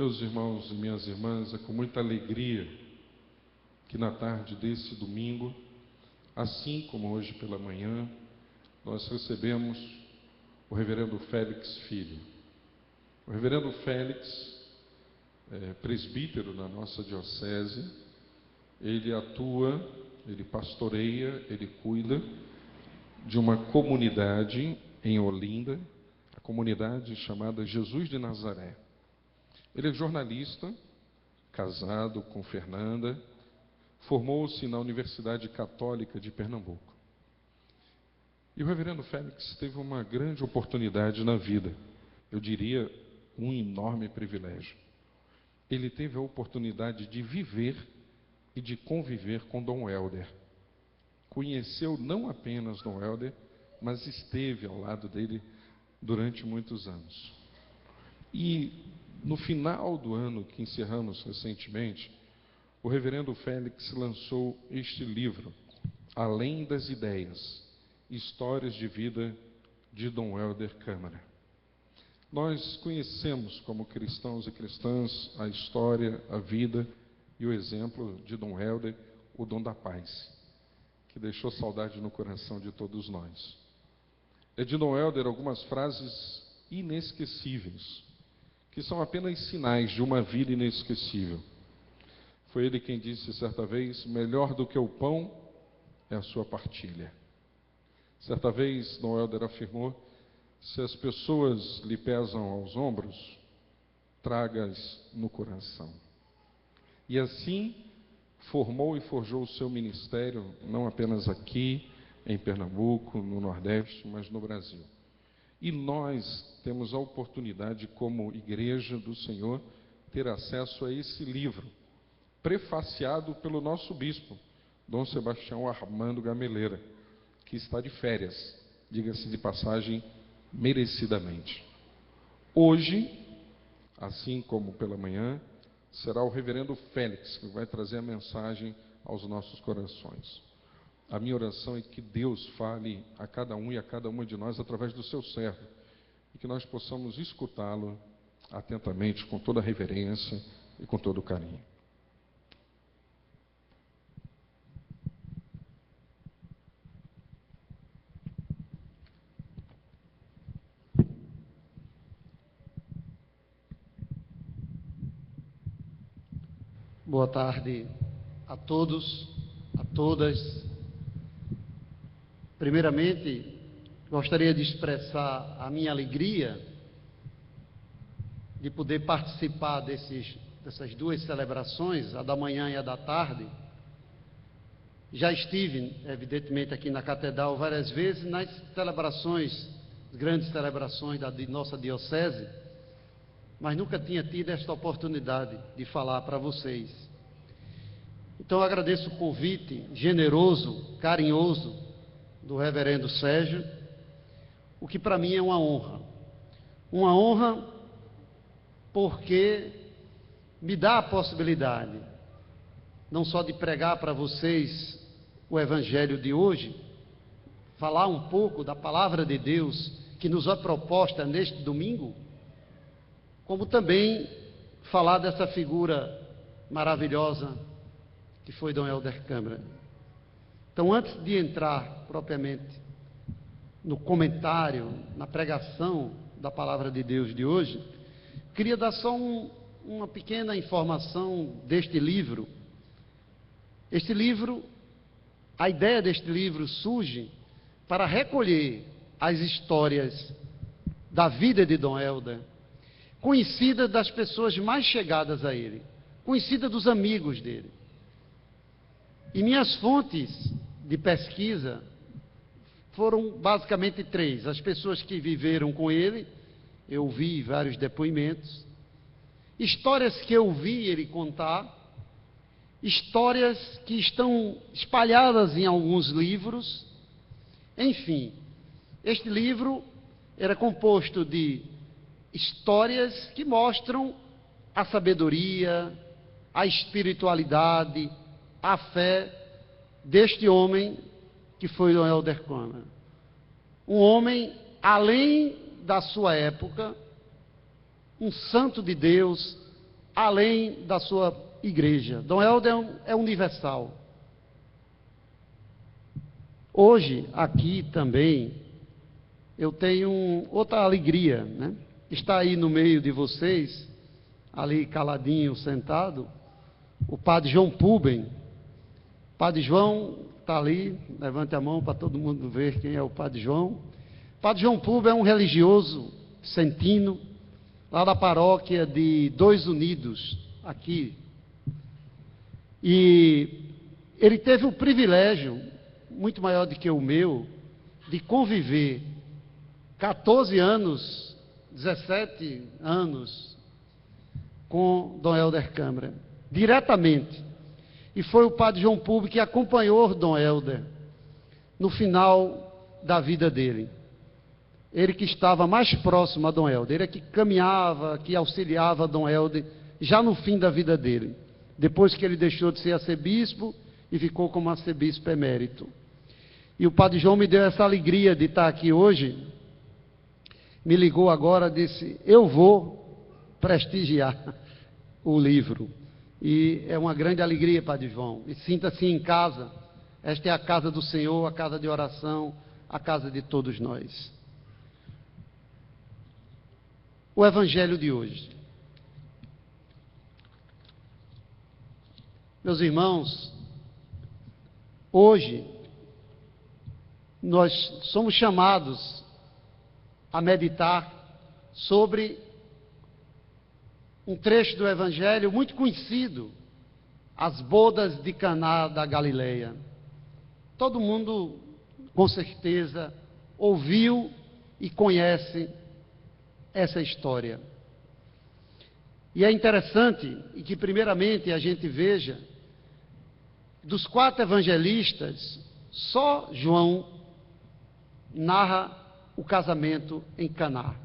Meus irmãos e minhas irmãs, é com muita alegria que na tarde desse domingo, assim como hoje pela manhã, nós recebemos o reverendo Félix Filho. O reverendo Félix é presbítero na nossa diocese. Ele atua, ele pastoreia, ele cuida de uma comunidade em Olinda, a comunidade chamada Jesus de Nazaré. Ele é jornalista, casado com Fernanda, formou-se na Universidade Católica de Pernambuco. E o reverendo Félix teve uma grande oportunidade na vida, eu diria um enorme privilégio. Ele teve a oportunidade de viver e de conviver com Dom Helder. Conheceu não apenas Dom Helder, mas esteve ao lado dele durante muitos anos. E no final do ano que encerramos recentemente, o reverendo Félix lançou este livro, Além das Ideias, Histórias de Vida de Dom Helder Câmara. Nós conhecemos como cristãos e cristãs a história, a vida e o exemplo de Dom Helder, o dom da paz, que deixou saudade no coração de todos nós. É de Dom Helder algumas frases inesquecíveis, que são apenas sinais de uma vida inesquecível. Foi ele quem disse certa vez: melhor do que o pão é a sua partilha. Certa vez, Dom Helder afirmou: se as pessoas lhe pesam aos ombros, traga-as no coração. E assim formou e forjou o seu ministério, não apenas aqui em Pernambuco, no Nordeste, mas no Brasil. E nós temos a oportunidade, como Igreja do Senhor, ter acesso a esse livro, prefaciado pelo nosso bispo, Dom Sebastião Armando Gameleira, que está de férias, diga-se de passagem, merecidamente. Hoje, assim como pela manhã, será o reverendo Félix que vai trazer a mensagem aos nossos corações. A minha oração é que Deus fale a cada um e a cada uma de nós através do seu servo, e que nós possamos escutá-lo atentamente, com toda a reverência e com todo o carinho. Boa tarde a todos, a todas. Primeiramente, gostaria de expressar a minha alegria de poder participar dessas duas celebrações, a da manhã e a da tarde. Já estive, evidentemente, aqui na Catedral várias vezes, nas celebrações, grandes celebrações da nossa diocese, mas nunca tinha tido esta oportunidade de falar para vocês. Então eu agradeço o convite generoso, carinhoso do reverendo Sérgio, o que para mim é uma honra. Uma honra porque me dá a possibilidade não só de pregar para vocês o Evangelho de hoje, falar um pouco da Palavra de Deus que nos é proposta neste domingo, como também falar dessa figura maravilhosa que foi Dom Helder Câmara. Então, antes de entrar propriamente no comentário, na pregação da Palavra de Deus de hoje, queria dar só uma pequena informação deste livro. Este livro, a ideia deste livro surge para recolher as histórias da vida de Dom Helder, conhecida das pessoas mais chegadas a ele, conhecida dos amigos dele. E minhas fontes de pesquisa foram basicamente três: as pessoas que viveram com ele, eu ouvi vários depoimentos, histórias que eu vi ele contar, histórias que estão espalhadas em alguns livros. Enfim, este livro era composto de histórias que mostram a sabedoria, a espiritualidade, a fé deste homem que foi Dom Helder Câmara. Um homem, além da sua época, um santo de Deus, além da sua igreja. Dom Helder é universal. Hoje, aqui também, eu tenho outra alegria, né? Está aí no meio de vocês, ali caladinho, sentado, o padre João Puben. O padre João está ali, levante a mão para todo mundo ver quem é o padre João. O padre João Puben é um religioso vicentino, lá da paróquia de Dois Unidos, aqui. E ele teve o privilégio, muito maior do que o meu, de conviver 14 anos, 17 anos com Dom Helder Câmara, diretamente. E foi o padre João Puben que acompanhou Dom Helder no final da vida dele. Ele que estava mais próximo a Dom Helder, ele é que caminhava, que auxiliava Dom Helder, já no fim da vida dele, depois que ele deixou de ser arcebispo e ficou como arcebispo emérito. E o padre João me deu essa alegria de estar aqui hoje, me ligou agora, disse, eu vou prestigiar o livro. E é uma grande alegria, padre João, e sinta-se em casa. Esta é a casa do Senhor, a casa de oração, a casa de todos nós. O Evangelho de hoje. Meus irmãos, hoje nós somos chamados a meditar sobre um trecho do Evangelho muito conhecido, as bodas de Caná da Galileia. Todo mundo, com certeza, ouviu e conhece essa história. E é interessante e que, primeiramente, a gente veja, dos 4 evangelistas, só João narra o casamento em Caná.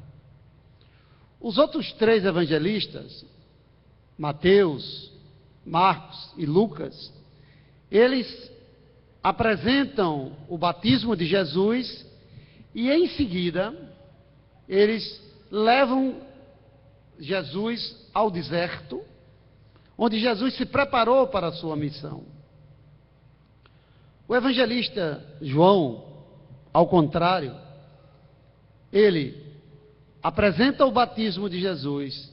Os outros 3 evangelistas, Mateus, Marcos e Lucas, eles apresentam o batismo de Jesus e, em seguida, eles levam Jesus ao deserto, onde Jesus se preparou para a sua missão. O evangelista João, ao contrário, ele apresenta o batismo de Jesus.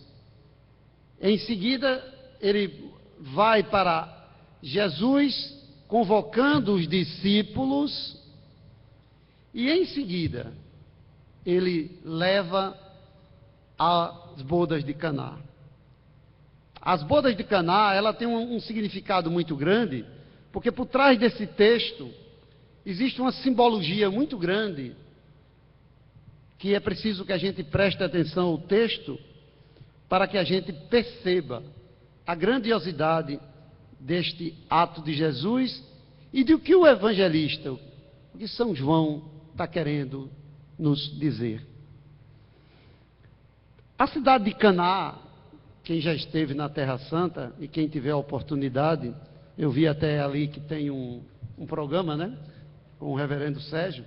Em seguida, ele vai para Jesus, convocando os discípulos, e em seguida, ele leva as bodas de Caná. As bodas de Caná, ela tem um significado muito grande, porque por trás desse texto existe uma simbologia muito grande, que é preciso que a gente preste atenção ao texto, para que a gente perceba a grandiosidade deste ato de Jesus e do que o evangelista, o que São João está querendo nos dizer. A cidade de Caná, quem já esteve na Terra Santa e quem tiver a oportunidade, eu vi até ali que tem um programa, né, com o reverendo Sérgio,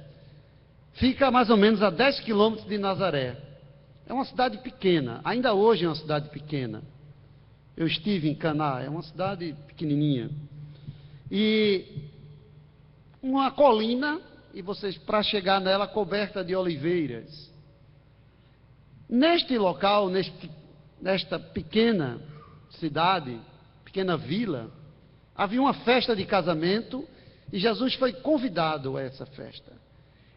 fica mais ou menos a 10 quilômetros de Nazaré. É uma cidade pequena, ainda hoje é uma cidade pequena. Eu estive em Caná, é uma cidade pequenininha. E uma colina, e vocês, para chegar nela, coberta de oliveiras. Neste local, nesta pequena cidade, pequena vila, havia uma festa de casamento e Jesus foi convidado a essa festa.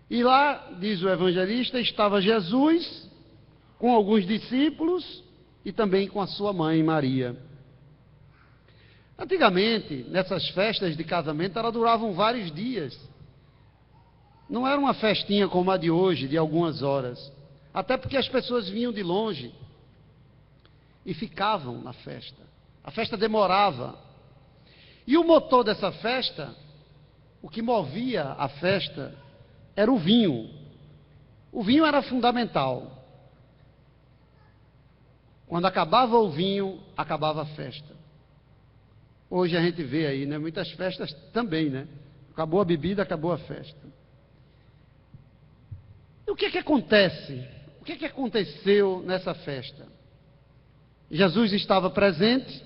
E lá, diz o evangelista, estava Jesus com alguns discípulos e também com a sua mãe Maria. Antigamente, nessas festas de casamento, elas duravam vários dias. Não era uma festinha como a de hoje, de algumas horas. Até porque as pessoas vinham de longe e ficavam na festa. A festa demorava. E o motor dessa festa, o que movia a festa, era o vinho. O vinho era fundamental. Quando acabava o vinho, acabava a festa. Hoje a gente vê aí, né, muitas festas também, né? Acabou a bebida, acabou a festa. E o que é que acontece? O que é que aconteceu nessa festa? Jesus estava presente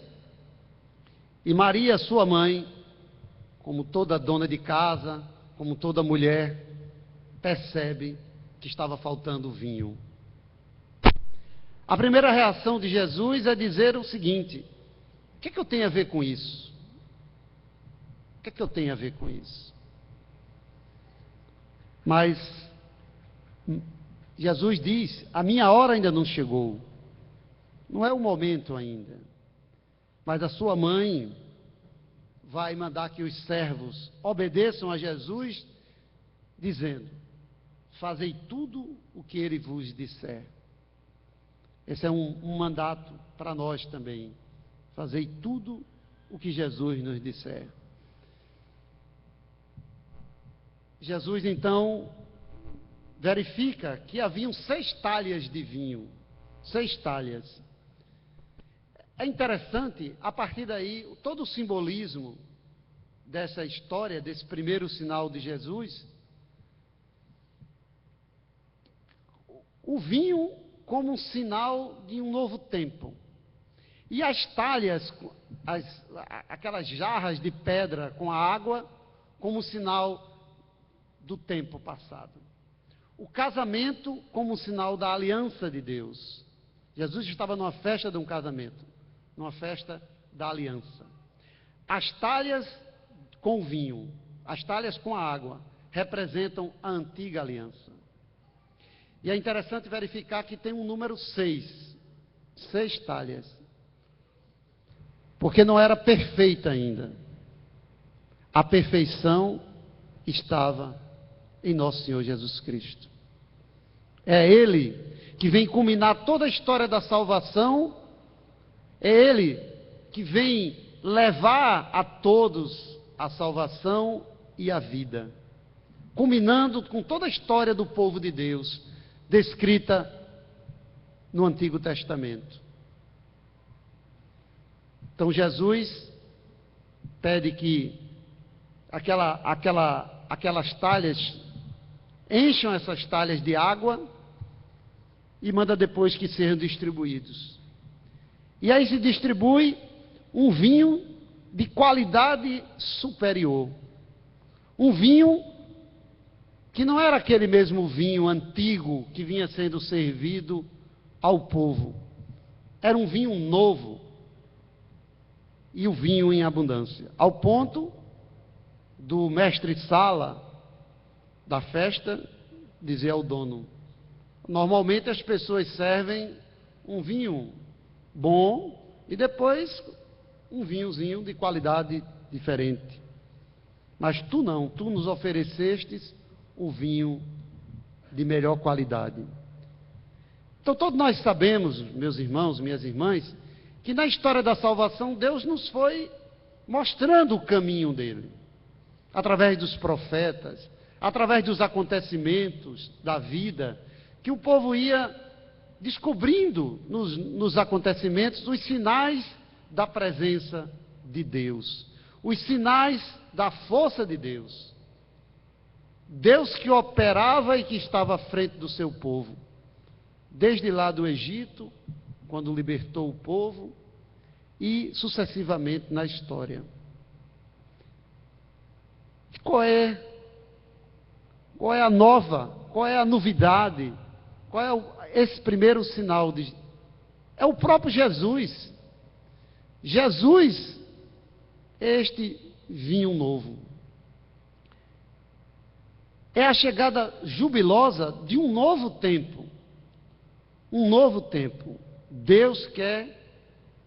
e Maria, sua mãe, como toda dona de casa, como toda mulher, percebe que estava faltando vinho. A primeira reação de Jesus é dizer o seguinte: o que é que eu tenho a ver com isso? O que é que eu tenho a ver com isso? Mas Jesus diz: a minha hora ainda não chegou. Não é o momento ainda. Mas a sua mãe vai mandar que os servos obedeçam a Jesus, dizendo: fazei tudo o que ele vos disser. Esse é um mandato para nós também. Fazei tudo o que Jesus nos disser. Jesus então verifica que haviam 6 talhas de vinho. 6 talhas. É interessante, a partir daí, todo o simbolismo dessa história, desse primeiro sinal de Jesus, o vinho como um sinal de um novo tempo. E as talhas, aquelas jarras de pedra com a água, como sinal do tempo passado. O casamento como sinal da aliança de Deus. Jesus estava numa festa de um casamento, numa festa da aliança. As talhas com o vinho, as talhas com a água, representam a antiga aliança. E é interessante verificar que tem um número 6. 6 talhas. Porque não era perfeita ainda. A perfeição estava em nosso Senhor Jesus Cristo. É Ele que vem culminar toda a história da salvação. É Ele que vem levar a todos a salvação e a vida. Culminando com toda a história do povo de Deus, descrita no Antigo Testamento. Então Jesus pede que aquelas talhas, encham essas talhas de água e manda depois que sejam distribuídos. E aí se distribui um vinho de qualidade superior. Um vinho que não era aquele mesmo vinho antigo que vinha sendo servido ao povo. Era um vinho novo. E o vinho em abundância. Ao ponto do mestre-sala da festa dizer ao dono: normalmente as pessoas servem um vinho bom e depois um vinhozinho de qualidade diferente. Mas tu não, tu nos oferecestes o vinho de melhor qualidade. Então todos nós sabemos, meus irmãos, minhas irmãs, que na história da salvação Deus nos foi mostrando o caminho dele, através dos profetas, através dos acontecimentos da vida, que o povo ia descobrindo nos acontecimentos os sinais da presença de Deus, os sinais da força de Deus. Deus que operava e que estava à frente do seu povo, desde lá do Egito, quando libertou o povo, e sucessivamente na história. Qual é a qual é a novidade, qual é esse primeiro sinal? É o próprio Jesus. Jesus é este vinho novo. É a chegada jubilosa de um novo tempo. Um novo tempo. Deus quer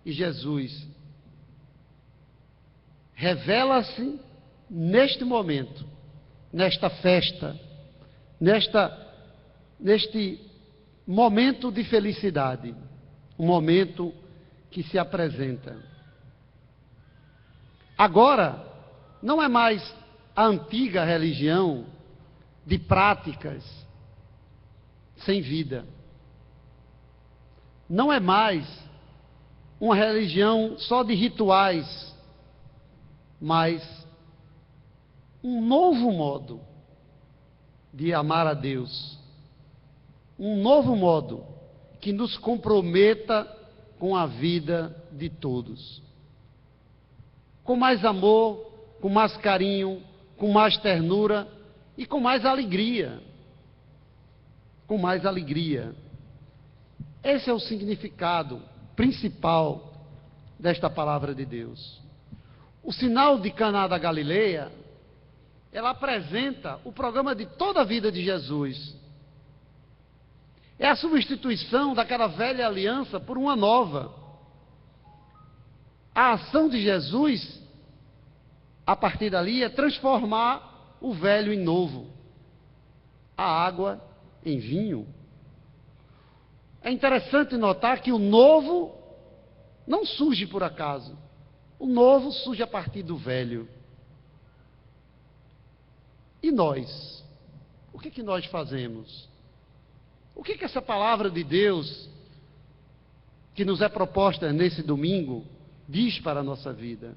e Jesus revela-se neste momento, nesta festa, neste momento de felicidade, um momento que se apresenta. Agora, não é mais a antiga religião de práticas sem vida. Não é mais uma religião só de rituais, mas um novo modo de amar a Deus. Um novo modo que nos comprometa com a vida de todos. Com mais amor, com mais carinho, com mais ternura e com mais alegria. Com mais alegria. Esse é o significado principal desta palavra de Deus. O sinal de Caná da Galileia, ela apresenta o programa de toda a vida de Jesus. É a substituição daquela velha aliança por uma nova. A ação de Jesus, a partir dali, é transformar o velho em novo, a água em vinho. É interessante notar que o novo não surge por acaso. O novo surge a partir do velho. E nós? O que nós fazemos? O que essa palavra de Deus, que nos é proposta nesse domingo, diz para a nossa vida?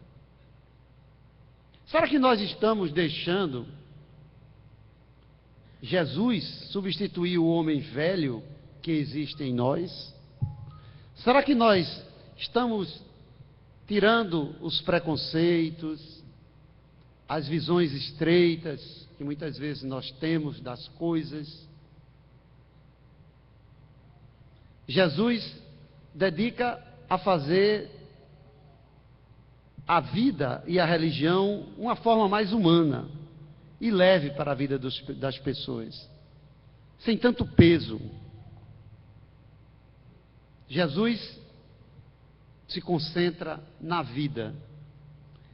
Será que nós estamos deixando Jesus substituir o homem velho que existe em nós? Será que nós estamos tirando os preconceitos, as visões estreitas que muitas vezes nós temos das coisas? Jesus dedica a fazer a vida e a religião uma forma mais humana e leve para a vida das pessoas, sem tanto peso. Jesus se concentra na vida.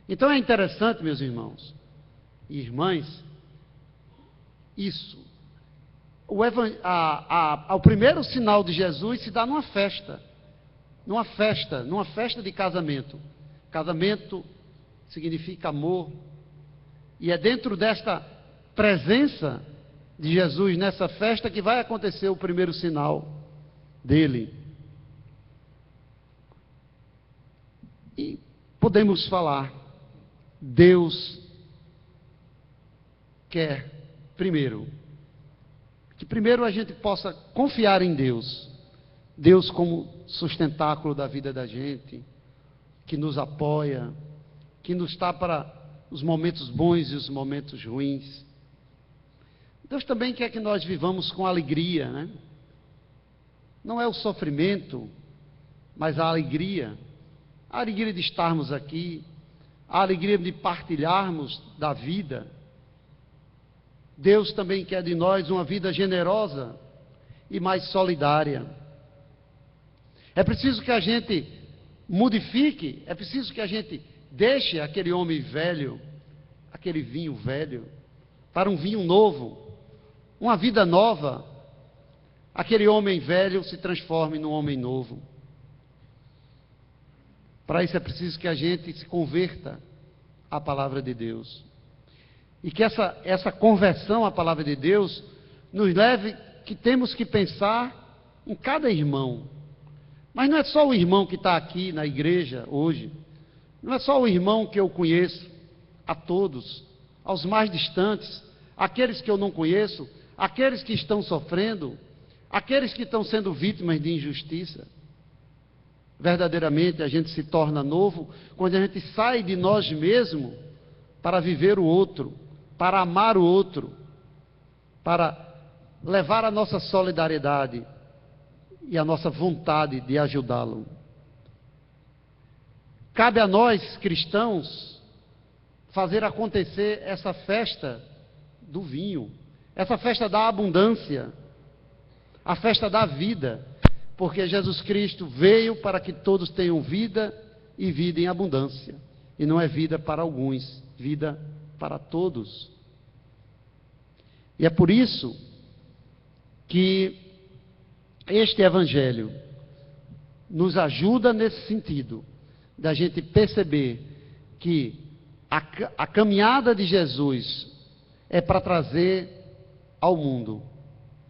Então é interessante, meus irmãos e irmãs, isso. O primeiro sinal de Jesus se dá numa festa de casamento. Casamento significa amor. E é dentro desta presença de Jesus nessa festa que vai acontecer o primeiro sinal dele. E podemos falar, Deus quer que primeiro a gente possa confiar em Deus. Deus como sustentáculo da vida da gente, que nos apoia, que nos está para os momentos bons e os momentos ruins. Deus também quer que nós vivamos com alegria, né? Não é o sofrimento, mas a alegria. A alegria de estarmos aqui, a alegria de partilharmos da vida. Deus também quer de nós uma vida generosa e mais solidária. É preciso que a gente modifique, é preciso que a gente deixe aquele homem velho, aquele vinho velho, para um vinho novo, uma vida nova. Aquele homem velho se transforme num homem novo. Para isso é preciso que a gente se converta à palavra de Deus. E que essa conversão à palavra de Deus nos leve que temos que pensar em cada irmão. Mas não é só o irmão que está aqui na igreja hoje. Não é só o irmão que eu conheço. A todos, aos mais distantes, aqueles que eu não conheço, aqueles que estão sofrendo, aqueles que estão sendo vítimas de injustiça. Verdadeiramente a gente se torna novo quando a gente sai de nós mesmos para viver o outro, para amar o outro, para levar a nossa solidariedade e a nossa vontade de ajudá-lo. Cabe a nós, cristãos, fazer acontecer essa festa do vinho, essa festa da abundância, a festa da vida, porque Jesus Cristo veio para que todos tenham vida e vida em abundância. E não é vida para alguns, vida para todos. E é por isso que este Evangelho nos ajuda nesse sentido, da gente perceber que a caminhada de Jesus é para trazer ao mundo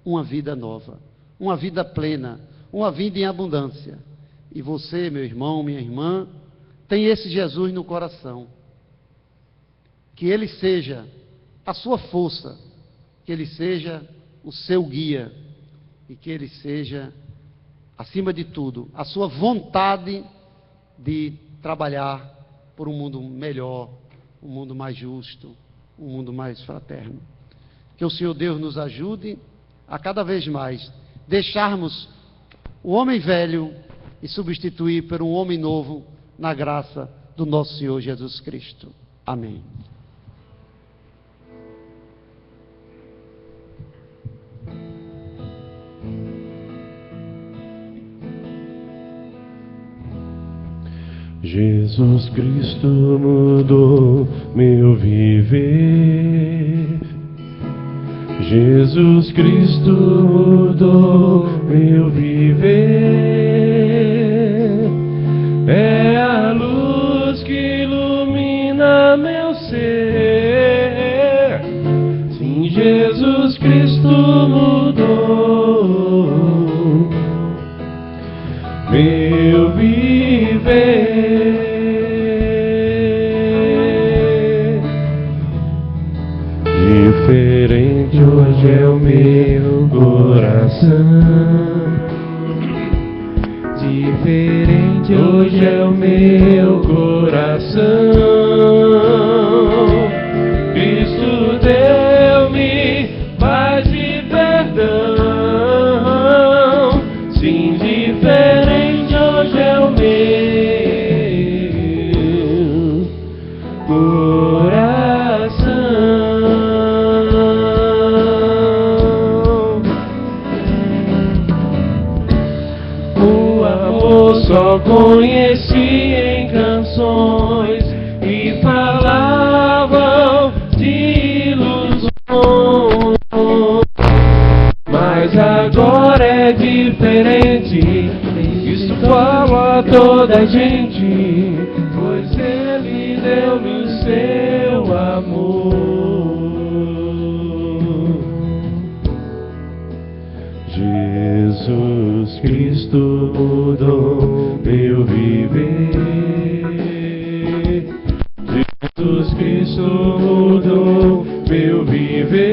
uma vida nova, uma vida plena, uma vida em abundância. E você, meu irmão, minha irmã, tem esse Jesus no coração. Que Ele seja a sua força, que Ele seja o seu guia e que Ele seja acima de tudo, a sua vontade de trabalhar por um mundo melhor, um mundo mais justo, um mundo mais fraterno. Que o Senhor Deus nos ajude a cada vez mais deixarmos o homem velho e substituir por um homem novo na graça do nosso Senhor Jesus Cristo. Amém. Jesus Cristo mudou meu viver. Jesus Cristo mudou meu viver. É a luz que ilumina meu ser. Sim, Jesus Cristo mudou meu viver. Diferente hoje é o meu coração. Diferente hoje é o meu coração. Cristo deu-me paz e perdão. Sim, diferente hoje é o meu coração. O amor só conheci em canções e falavam de ilusões. Mas agora é diferente. Isso fala a toda a gente, pois Ele deu-me o seu amor. Jesus Cristo mudou meu viver. Jesus Cristo mudou meu viver.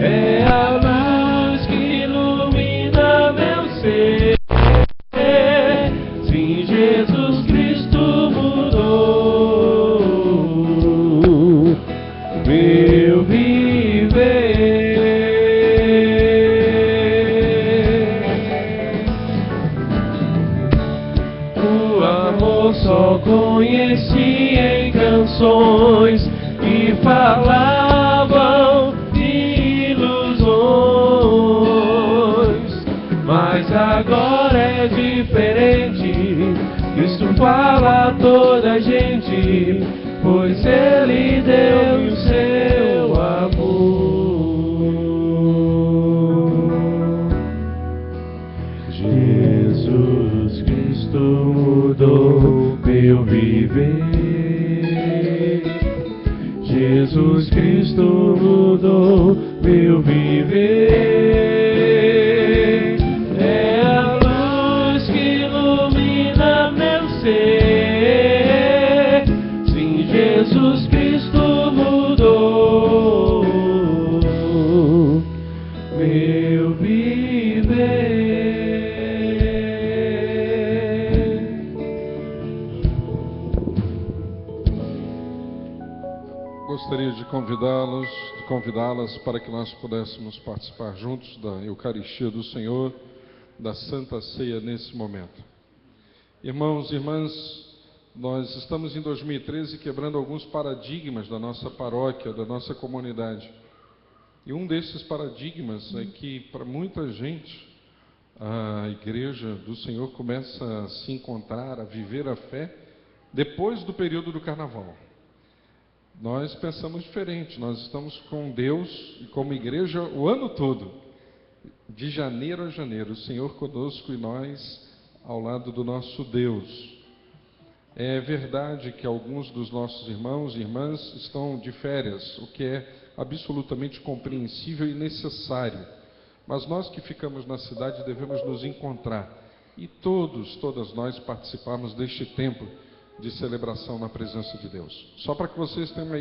É a luz que ilumina meu ser. Sim, Jesus Cristo mudou meu viver. O amor só conheci em canções e falavam de ilusões. Mas agora é diferente. Isso fala a toda a gente, pois Ele deu o seu amor. Jesus Cristo mudou meu viver. Jesus Cristo mudou meu viver. É a luz que ilumina meu ser. Sim, Jesus Cristo mudou meu viver. Gostaria de convidá-las para que nós pudéssemos participar juntos da Eucaristia do Senhor, da Santa Ceia nesse momento. Irmãos e irmãs, nós estamos em 2013 quebrando alguns paradigmas da nossa paróquia, da nossa comunidade. E um desses paradigmas é que, para muita gente, a Igreja do Senhor começa a se encontrar, a viver a fé, depois do período do Carnaval. Nós pensamos diferente, nós estamos com Deus e como igreja o ano todo, de janeiro a janeiro, o Senhor conosco e nós ao lado do nosso Deus. É verdade que alguns dos nossos irmãos e irmãs estão de férias, o que é absolutamente compreensível e necessário, mas nós que ficamos na cidade devemos nos encontrar e todas nós participarmos deste tempo de celebração na presença de Deus. Só para que vocês tenham uma